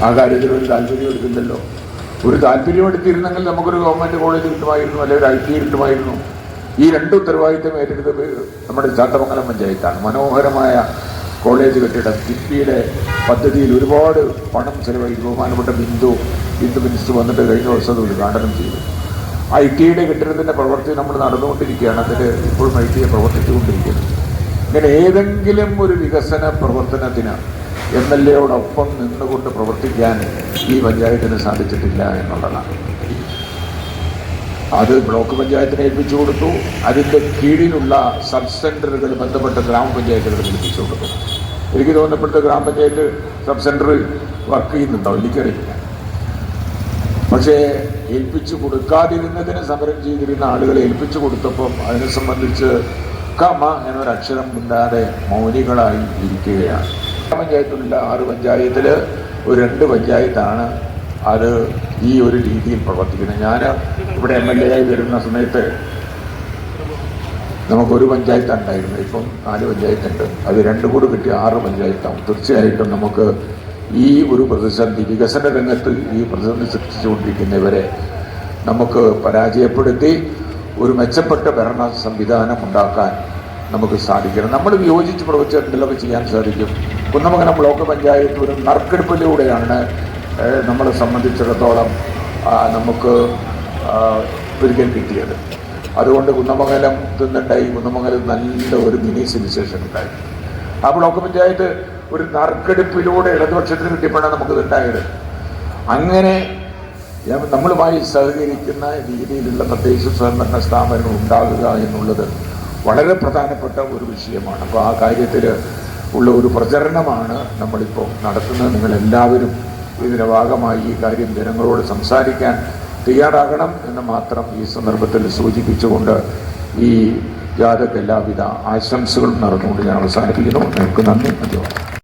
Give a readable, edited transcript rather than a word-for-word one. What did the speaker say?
ആ കാര്യത്തിൽ ഒരു താല്പര്യം എടുക്കുന്നില്ലല്ലോ. ഒരു താല്പര്യം എടുത്തിരുന്നെങ്കിൽ നമുക്കൊരു ഗവൺമെൻറ് കോളേജ് കിട്ടുമായിരുന്നു, അല്ലെങ്കിൽ ഒരു IT കിട്ടുമായിരുന്നു. ഈ രണ്ട് ഉത്തരവാദിത്തം ഏറ്റെടുത്തത് നമ്മുടെ ചാത്തമംഗലം പഞ്ചായത്താണ്. മനോഹരമായ കോളേജ് കെട്ടിടം കിഫ്ബിയുടെ പദ്ധതിയിൽ ഒരുപാട് പണം ചെലവായി ബഹുമാനപ്പെട്ട ബിന്ദു മിനിസ്റ്റർ വന്നിട്ട് കഴിഞ്ഞ ദിവസം അത് ഉദ്ഘാടനം ചെയ്തു. IT കെട്ടിടത്തിൻ്റെ പ്രവൃത്തി നമ്മൾ നടന്നുകൊണ്ടിരിക്കുകയാണ്. അതിൽ ഇപ്പോഴും IT പ്രവർത്തിച്ചുകൊണ്ടിരിക്കുന്നത്. ഇങ്ങനെ ഏതെങ്കിലും ഒരു വികസന പ്രവർത്തനത്തിന് MLAയോടൊപ്പം നിന്നുകൊണ്ട് പ്രവർത്തിക്കാൻ ഈ പഞ്ചായത്തിന് സാധിച്ചിട്ടില്ല എന്നുള്ളതാണ്. അത് ബ്ലോക്ക് പഞ്ചായത്തിനെ ഏൽപ്പിച്ചു കൊടുത്തു. അതിൻ്റെ കീഴിലുള്ള സബ് സെൻ്ററുകൾ ബന്ധപ്പെട്ട ഗ്രാമപഞ്ചായത്തുകൾ ഏൽപ്പിച്ചു കൊടുത്തു. എനിക്ക് തോന്നപ്പെട്ട ഗ്രാമപഞ്ചായത്ത് സബ് സെൻ്ററിൽ വർക്ക് ചെയ്യുന്നുണ്ടോ എനിക്കറിയില്ല. പക്ഷേ ഏൽപ്പിച്ചു കൊടുക്കാതിരുന്നതിന് സമരം ചെയ്തിരുന്ന ആളുകളെ ഏൽപ്പിച്ചു കൊടുത്തപ്പം അതിനെ സംബന്ധിച്ച് കമ എന്നൊരക്ഷരം ഇല്ലാതെ മൗനികളായി ഇരിക്കുകയാണ്. പഞ്ചായത്തിലുള്ള 6 പഞ്ചായത്തിൽ ഒരു 2 പഞ്ചായത്താണ് അത് ഈ ഒരു രീതിയിൽ പ്രവർത്തിക്കുന്നത്. ഞാൻ ഇവിടെ MLA ആയി വരുന്ന സമയത്ത് നമുക്കൊരു പഞ്ചായത്ത് ഉണ്ടായിരുന്നു, ഇപ്പം 4 പഞ്ചായത്തുണ്ട്. അത് 2 കൂടി കിട്ടിയ 6 പഞ്ചായത്താവും. തീർച്ചയായിട്ടും നമുക്ക് ഈ ഒരു പ്രതിസന്ധി, വികസന രംഗത്ത് ഈ പ്രതിസന്ധി സൃഷ്ടിച്ചുകൊണ്ടിരിക്കുന്നവരെ നമുക്ക് പരാജയപ്പെടുത്തി ഒരു മെച്ചപ്പെട്ട ഭരണ സംവിധാനം ഉണ്ടാക്കാൻ നമുക്ക് സാധിക്കണം. നമ്മൾ യോജിച്ച് പ്രവർത്തിച്ചിട്ടുള്ളതൊക്കെ ചെയ്യാൻ സാധിക്കും. കുന്നമംഗലം ബ്ലോക്ക് പഞ്ചായത്ത് ഒരു നറുക്കെടുപ്പിലൂടെയാണ് നമ്മളെ സംബന്ധിച്ചിടത്തോളം നമുക്ക് ഒരിക്കൽ കിട്ടിയത്. അതുകൊണ്ട് കുന്നമംഗലം നിന്നുണ്ടായി, കുന്നമംഗലം നല്ല ഒരു മിനി സിവിൽ സ്റ്റേഷൻ ഉണ്ടായി. ആ ബ്ലോക്ക് പഞ്ചായത്ത് ഒരു നറുക്കെടുപ്പിലൂടെ ഇടതുപക്ഷത്തിന് കിട്ടിയപ്പോഴാണ് നമുക്കിത് ഉണ്ടായത്. അങ്ങനെ നമ്മളുമായി സഹകരിക്കുന്ന രീതിയിലുള്ള തദ്ദേശ സ്വയംഭരണ സ്ഥാപനങ്ങൾ ഉണ്ടാകുക എന്നുള്ളത് വളരെ പ്രധാനപ്പെട്ട ഒരു വിഷയമാണ്. അപ്പോൾ ആ കാര്യത്തിൽ ഉള്ള ഒരു പ്രചരണമാണ് നമ്മളിപ്പോൾ നടത്തുന്നത്. നിങ്ങളെല്ലാവരും ഇതിൻ്റെ ഭാഗമായി ഈ കാര്യം ജനങ്ങളോട് സംസാരിക്കാൻ തയ്യാറാകണം എന്ന് മാത്രം ഈ സന്ദർഭത്തിൽ സൂചിപ്പിച്ചുകൊണ്ട് ഈ ജാഥയ്ക്ക് എല്ലാവിധ ആശംസകളും നടന്നുകൊണ്ട് ഞാൻ അവസാനിപ്പിക്കുന്നു. നിങ്ങൾക്ക് നന്ദി.